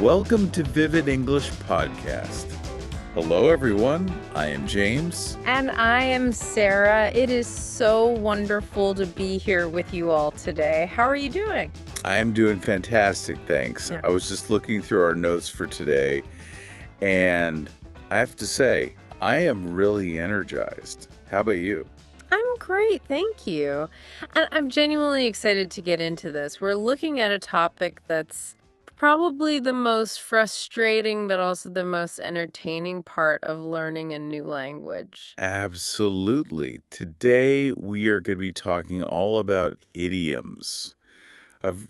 Welcome to Vivid English Podcast. Hello, everyone. I am James. And I am Sarah. It is so wonderful to be here with you all today. How are you doing? I am doing fantastic, thanks. Yeah. I was just looking through our notes for today, and I have to say, I am really energized. How about you? I'm great, thank you. And I'm genuinely excited to get into this. We're looking at a topic that's probably the most frustrating, but also the most entertaining part of learning a new language. Absolutely. Today, we are going to be talking all about idioms. I've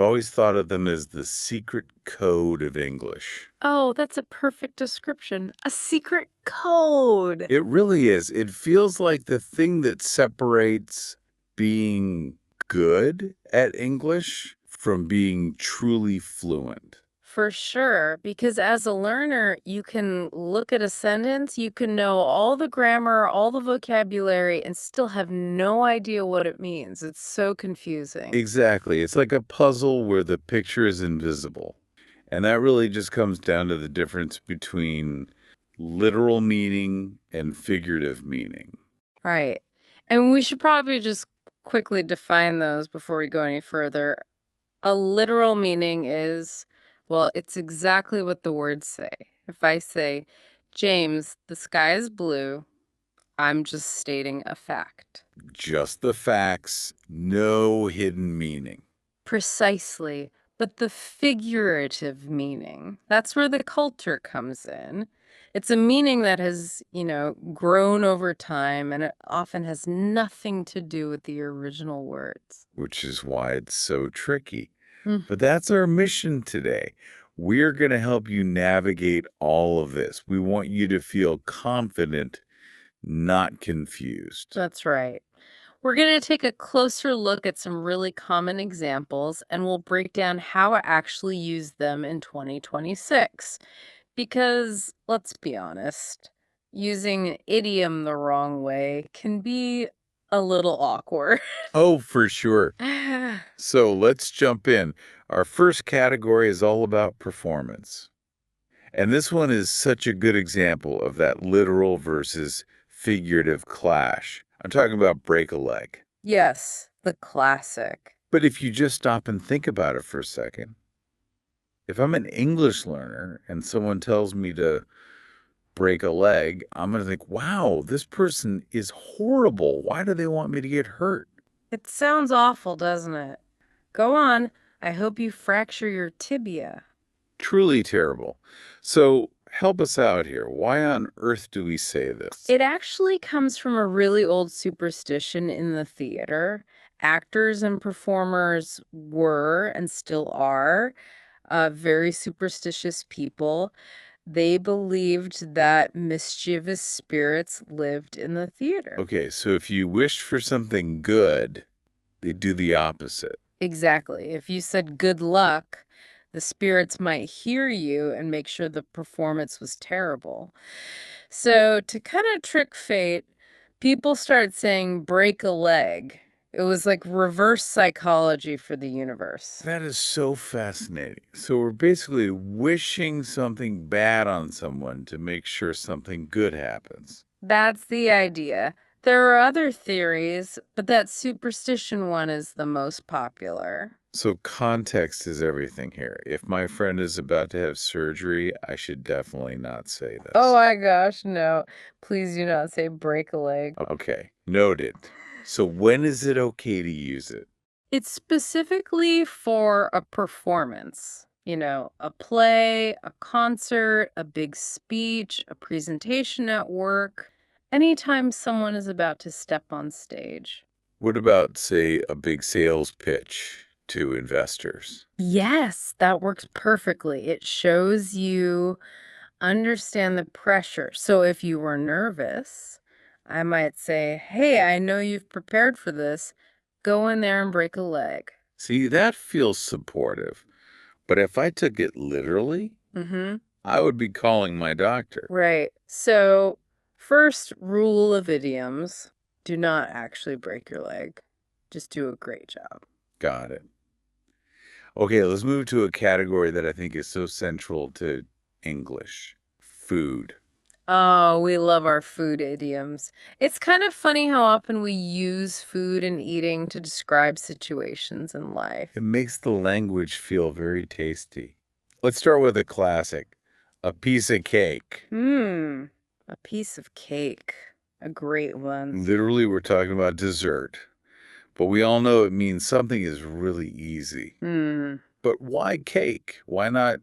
always thought of them as the secret code of English. Oh, that's a perfect description. A secret code. It really is. It feels like the thing that separates being good at English from being truly fluent. For sure, because as a learner, you can look at a sentence, you can know all the grammar, all the vocabulary, and still have no idea what it means. It's so confusing. Exactly. It's like a puzzle where the picture is invisible. And that really just comes down to the difference between literal meaning and figurative meaning. Right. And we should probably just quickly define those before we go any further. A literal meaning is, well, it's exactly what the words say. If I say, James, the sky is blue, I'm just stating a fact. Just the facts, no hidden meaning. Precisely. But the figurative meaning, that's where the culture comes in. It's a meaning that has, grown over time, and it often has nothing to do with the original words. Which is why it's so tricky. Mm. But that's our mission today. We're going to help you navigate all of this. We want you to feel confident, not confused. That's right. We're going to take a closer look at some really common examples, and we'll break down how to actually use them in 2026. Because, let's be honest, using an idiom the wrong way can be a little awkward. Oh, for sure. So let's jump in. Our first category is all about performance. And this one is such a good example of that literal versus figurative clash. I'm talking about break a leg. Yes, the classic. But if you just stop and think about it for a second, if I'm an English learner and someone tells me to break a leg, I'm going to think, wow, this person is horrible. Why do they want me to get hurt? It sounds awful, doesn't it? Go on. I hope you fracture your tibia. Truly terrible. So help us out here. Why on earth do we say this? It actually comes from a really old superstition in the theater. Actors and performers were and still are very superstitious people. They believed that mischievous spirits lived in the theater. Okay, so if you wished for something good, they do the opposite. Exactly. If you said good luck, the spirits might hear you and make sure the performance was terrible. So, to kind of trick fate, people start saying break a leg. It was like reverse psychology for the universe. That is so fascinating. So we're basically wishing something bad on someone to make sure something good happens. That's the idea. There are other theories, but that superstition one is the most popular. So context is everything here. If my friend is about to have surgery, I should definitely not say this. Oh my gosh, no. Please do not say break a leg. Okay, noted. So when is it okay to use it? It's specifically for a performance. A play, a concert, a big speech, a presentation at work. Anytime someone is about to step on stage. What about, say, a big sales pitch to investors? Yes, that works perfectly. It shows you understand the pressure. So if you were nervous, I might say, hey, I know you've prepared for this. Go in there and break a leg. See, that feels supportive. But if I took it literally, I would be calling my doctor. Right. So, first rule of idioms, do not actually break your leg. Just do a great job. Got it. Okay, let's move to a category that I think is so central to English. Food. Oh, we love our food idioms. It's kind of funny how often we use food and eating to describe situations in life. It makes the language feel very tasty. Let's start with a classic, a piece of cake. A piece of cake. A great one. Literally, we're talking about dessert, but we all know it means something is really easy. Hmm. But why cake? Why not,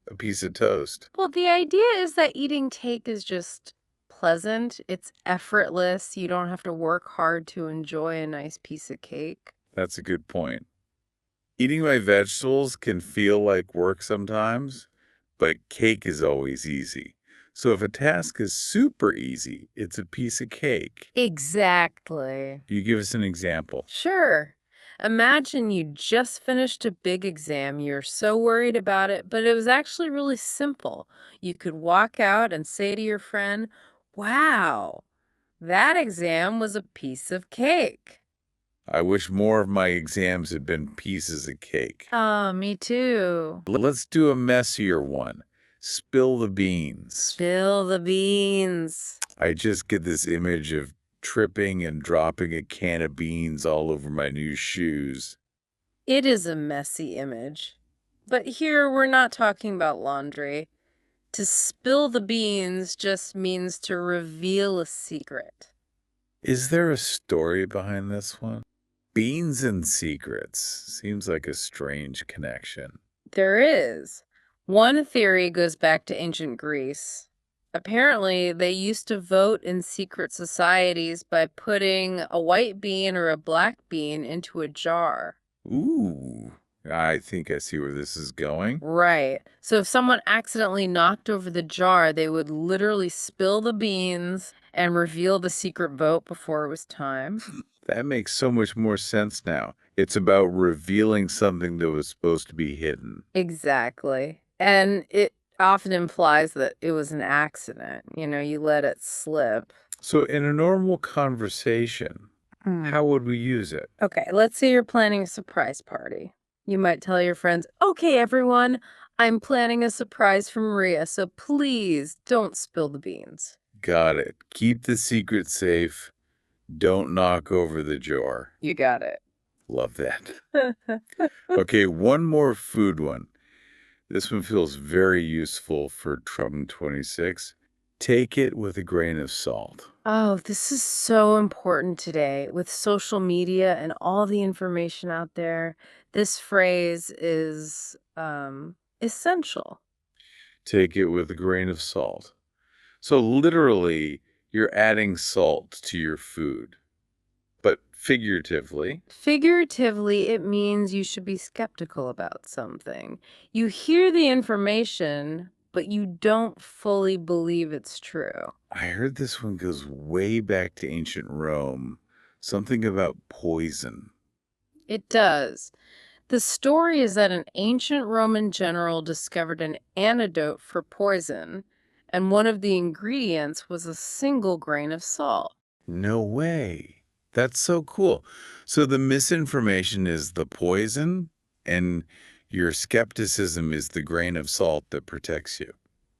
a piece of toast? Well, the idea is that eating cake is just pleasant. It's effortless. You don't have to work hard to enjoy a nice piece of cake. That's a good point. Eating my vegetables can feel like work sometimes, but cake is always easy. So if a task is super easy, it's a piece of cake. Exactly. You give us an example. Sure. Imagine you just finished a big exam. You're so worried about it, but it was actually really simple. You could walk out and say to your friend, "Wow, that exam was a piece of cake." I wish more of my exams had been pieces of cake. Oh, me too. Let's do a messier one. Spill the beans. Spill the beans. I just get this image of tripping and dropping a can of beans all over my new shoes. It is a messy image. But here we're not talking about laundry. To spill the beans just means to reveal a secret. Is there a story behind this one? Beans and secrets seems like a strange connection. There is. One theory goes back to ancient Greece. Apparently, they used to vote in secret societies by putting a white bean or a black bean into a jar. Ooh, I think I see where this is going. Right. So if someone accidentally knocked over the jar, they would literally spill the beans and reveal the secret vote before it was time. That makes so much more sense now. It's about revealing something that was supposed to be hidden. Exactly. And it often implies that it was an accident. You let it slip. So, in a normal conversation, how would we use it? Okay, let's say you're planning a surprise party. You might tell your friends, "Okay, everyone, I'm planning a surprise for Maria, so please don't spill the beans." Got it. Keep the secret safe. Don't knock over the jar. You got it. Love that. Okay, one more food one. This one feels very useful for Trump 26. Take it with a grain of salt. Oh, this is so important today with social media and all the information out there. This phrase is essential. Take it with a grain of salt. So literally, you're adding salt to your food. But figuratively, Figuratively, it means you should be skeptical about something. You hear the information, but you don't fully believe it's true. I heard this one goes way back to ancient Rome. Something about poison. It does. The story is that an ancient Roman general discovered an antidote for poison, and one of the ingredients was a single grain of salt. No way. That's so cool. So the misinformation is the poison, and your skepticism is the grain of salt that protects you.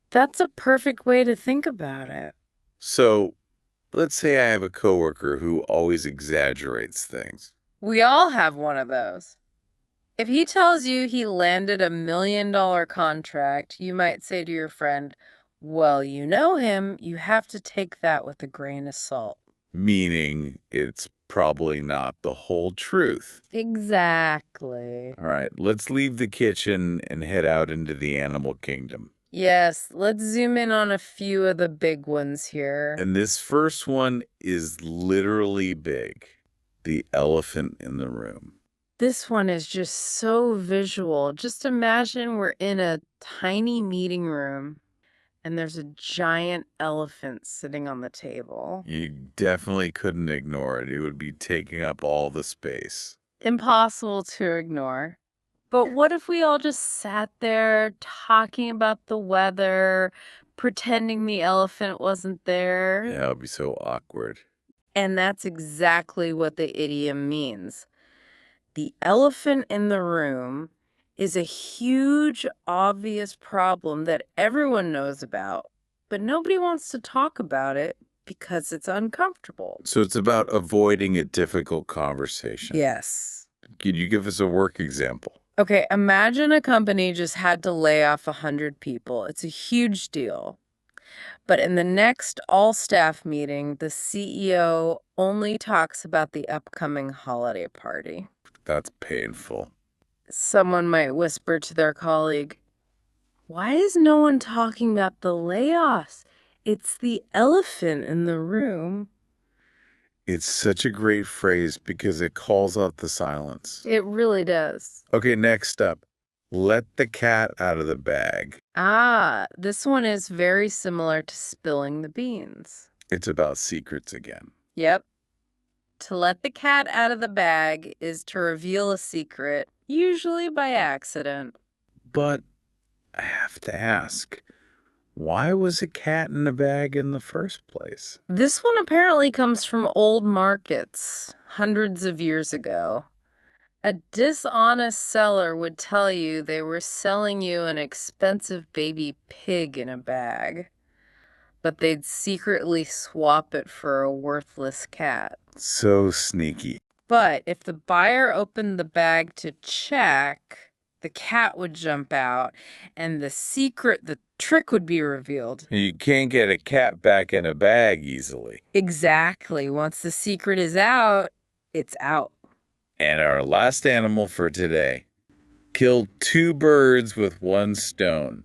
That's a perfect way to think about it. So let's say I have a coworker who always exaggerates things. We all have one of those. If he tells you he landed $1 million contract, you might say to your friend, "Well, you know him, you have to take that with a grain of salt." Meaning it's probably not the whole truth. Exactly. All right, let's leave the kitchen and head out into the animal kingdom. Yes, let's zoom in on a few of the big ones here. And this first one is literally big. The elephant in the room. This one is just so visual. Just imagine we're in a tiny meeting room and there's a giant elephant sitting on the table. You definitely couldn't ignore it. It would be taking up all the space. Impossible to ignore. But what if we all just sat there talking about the weather, pretending the elephant wasn't there? Yeah, it would be so awkward. And that's exactly what the idiom means. The elephant in the room is a huge, obvious problem that everyone knows about, but nobody wants to talk about it because it's uncomfortable. So it's about avoiding a difficult conversation. Yes. Could you give us a work example? Okay, imagine a company just had to lay off 100 people. It's a huge deal. But in the next all-staff meeting, the CEO only talks about the upcoming holiday party. That's painful. Someone might whisper to their colleague, "Why is no one talking about the layoffs? It's the elephant in the room." It's such a great phrase because it calls out the silence. It really does. Okay, next up. Let the cat out of the bag. This one is very similar to spilling the beans. It's about secrets again. Yep. To let the cat out of the bag is to reveal a secret, usually by accident. But I have to ask, why was a cat in a bag in the first place? This one apparently comes from old markets, hundreds of years ago. A dishonest seller would tell you they were selling you an expensive baby pig in a bag, but they'd secretly swap it for a worthless cat. So sneaky. But if the buyer opened the bag to check, the cat would jump out, and the trick would be revealed. You can't get a cat back in a bag easily. Exactly. Once the secret is out, it's out. And our last animal for today. Killed 2 birds with 1 stone.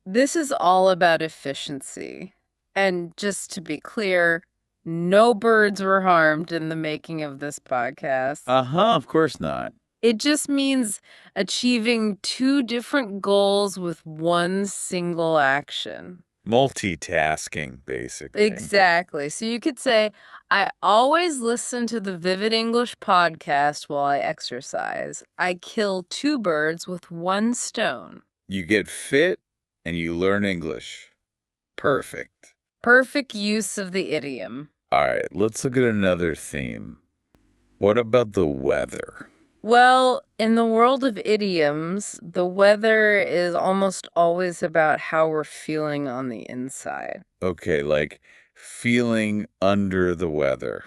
This is all about efficiency. And just to be clear, no birds were harmed in the making of this podcast. Of course not. It just means achieving 2 different goals with one single action. Multitasking, basically. Exactly. So you could say, I always listen to the Vivid English podcast while I exercise. I kill 2 birds with 1 stone. You get fit and you learn English. Perfect. Perfect use of the idiom. All right, let's look at another theme. What about the weather? Well, in the world of idioms, the weather is almost always about how we're feeling on the inside. Okay, like feeling under the weather.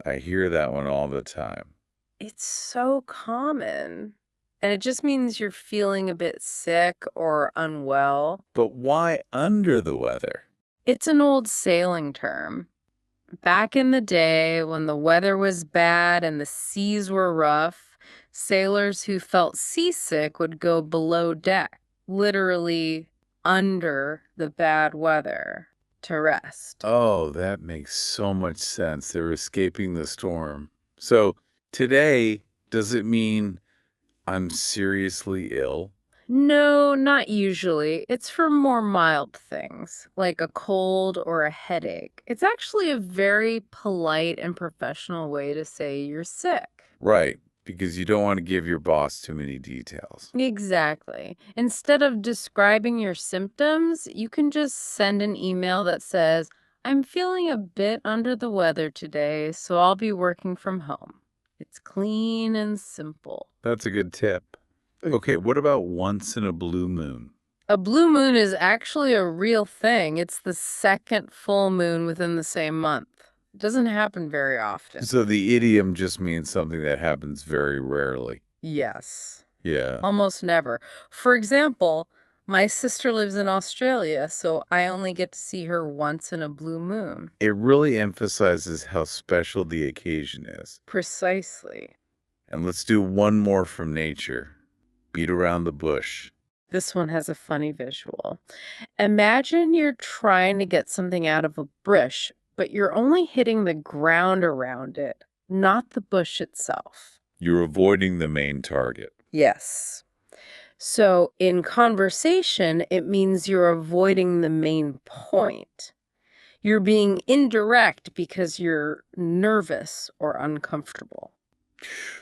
I hear that one all the time. It's so common. And it just means you're feeling a bit sick or unwell. But why under the weather? It's an old sailing term. Back in the day, when the weather was bad and the seas were rough, sailors who felt seasick would go below deck, literally under the bad weather, to rest. Oh, that makes so much sense. They're escaping the storm. So today, does it mean I'm seriously ill? No, not usually. It's for more mild things, like a cold or a headache. It's actually a very polite and professional way to say you're sick. Right, because you don't want to give your boss too many details. Exactly. Instead of describing your symptoms, you can just send an email that says, "I'm feeling a bit under the weather today, so I'll be working from home." It's clean and simple. That's a good tip. Okay, what about once in a blue moon? A blue moon is actually a real thing. It's the second full moon within the same month. It doesn't happen very often. So the idiom just means something that happens very rarely. Yes. Yeah. Almost never. For example, my sister lives in Australia, so I only get to see her once in a blue moon. It really emphasizes how special the occasion is. Precisely. And let's do one more from nature. Beat around the bush. This one has a funny visual. Imagine you're trying to get something out of a bush, but you're only hitting the ground around it, not the bush itself. You're avoiding the main target. Yes. So in conversation, it means you're avoiding the main point. You're being indirect because you're nervous or uncomfortable.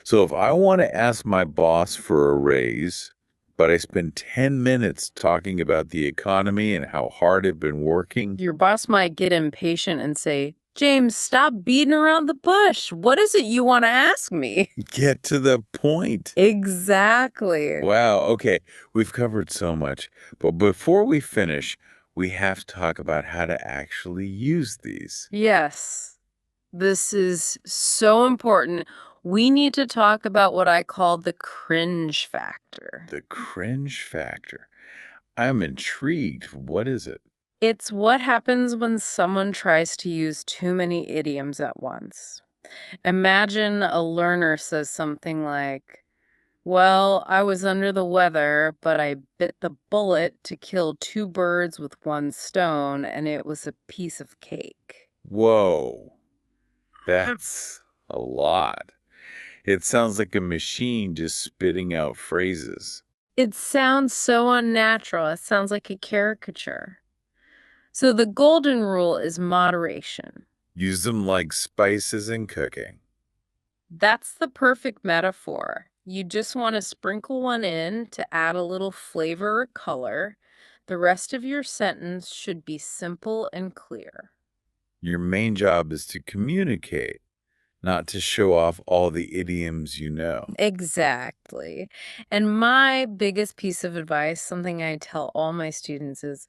So if I want to ask my boss for a raise, but I spend 10 minutes talking about the economy and how hard I've been working, Your boss might get impatient and say, James, stop beating around the bush. What is it you want to ask me? Get to the point. Exactly. Wow, okay, we've covered so much, but before we finish, we have to talk about how to actually use these. Yes, this is so important. We need to talk about what I call the cringe factor. The cringe factor. I'm intrigued. What is it? It's what happens when someone tries to use too many idioms at once. Imagine a learner says something like, well, I was under the weather, but I bit the bullet to kill two birds with one stone, and it was a piece of cake. Whoa, that's a lot. It sounds like a machine just spitting out phrases. It sounds so unnatural. It sounds like a caricature. So the golden rule is moderation. Use them like spices in cooking. That's the perfect metaphor. You just want to sprinkle one in to add a little flavor or color. The rest of your sentence should be simple and clear. Your main job is to communicate, not to show off all the idioms you know. Exactly. And my biggest piece of advice, something I tell all my students is,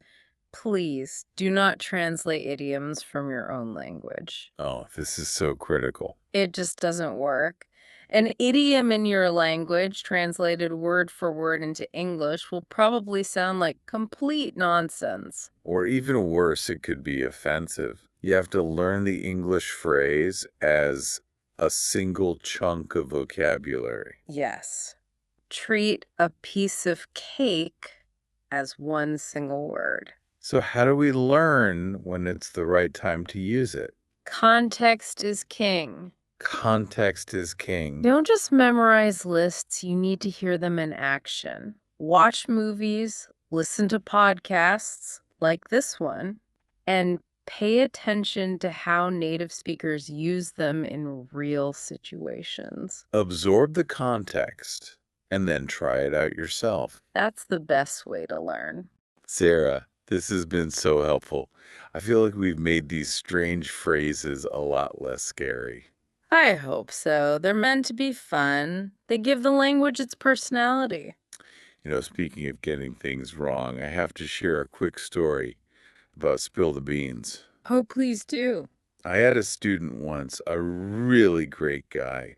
please do not translate idioms from your own language. Oh, this is so critical. It just doesn't work. An idiom in your language, translated word for word into English, will probably sound like complete nonsense. Or even worse, it could be offensive. You have to learn the English phrase as a single chunk of vocabulary. Yes. Treat a piece of cake as one single word. So how do we learn when it's the right time to use it? Context is king. Context is king. Don't just memorize lists, you need to hear them in action. Watch movies, listen to podcasts like this one, and pay attention to how native speakers use them in real situations. Absorb the context and then try it out yourself. That's the best way to learn. Sarah, this has been so helpful. I feel like we've made these strange phrases a lot less scary. I hope so. They're meant to be fun. They give the language its personality. Speaking of getting things wrong, I have to share a quick story about Spill the Beans. Oh, please do. I had a student once, a really great guy.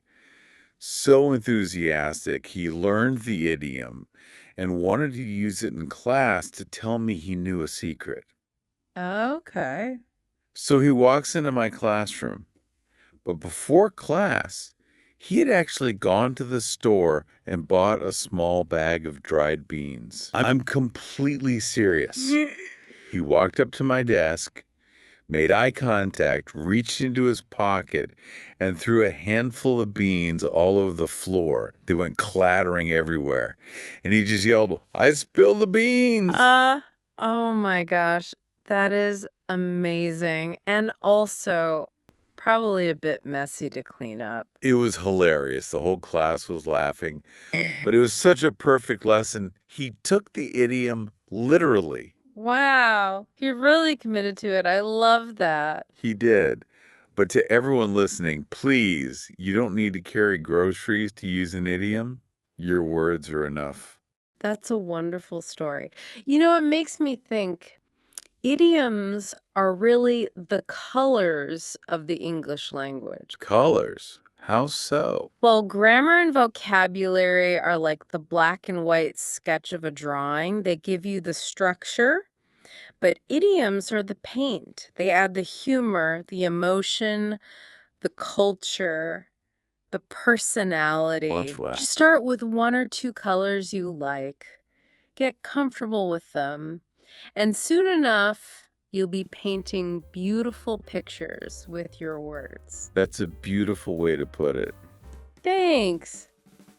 So enthusiastic, he learned the idiom and wanted to use it in class to tell me he knew a secret. Okay. So he walks into my classroom. But before class, he had actually gone to the store and bought a small bag of dried beans. I'm completely serious. He walked up to my desk, made eye contact, reached into his pocket, and threw a handful of beans all over the floor. They went clattering everywhere. And he just yelled, "I spilled the beans!" Oh my gosh. That is amazing. And also probably a bit messy to clean up. It was hilarious. The whole class was laughing. But it was such a perfect lesson. He took the idiom literally. Wow. You're really committed to it. I love that. He did. But to everyone listening, please, you don't need to carry groceries to use an idiom. Your words are enough. That's a wonderful story. It makes me think idioms are really the colors of the English language. Colors. How so? Well, grammar and vocabulary are like the black and white sketch of a drawing. They give you the structure, but idioms are the paint. They add the humor, the emotion, the culture, the personality. Watch what? Just start with one or two colors you like. Get comfortable with them. And soon enough, you'll be painting beautiful pictures with your words. That's a beautiful way to put it. Thanks.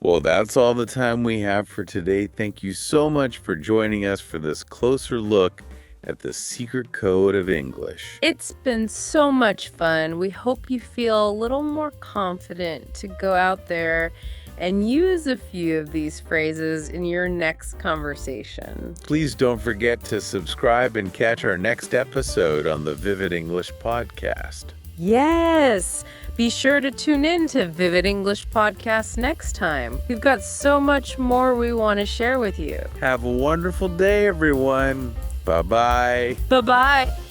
Well, that's all the time we have for today. Thank you so much for joining us for this closer look at the secret code of English. It's been so much fun. We hope you feel a little more confident to go out there and use a few of these phrases in your next conversation. Please don't forget to subscribe and catch our next episode on the Vivid English podcast. Yes! Be sure to tune in to Vivid English Podcast next time. We've got so much more we want to share with you. Have a wonderful day, everyone. Bye-bye. Bye-bye!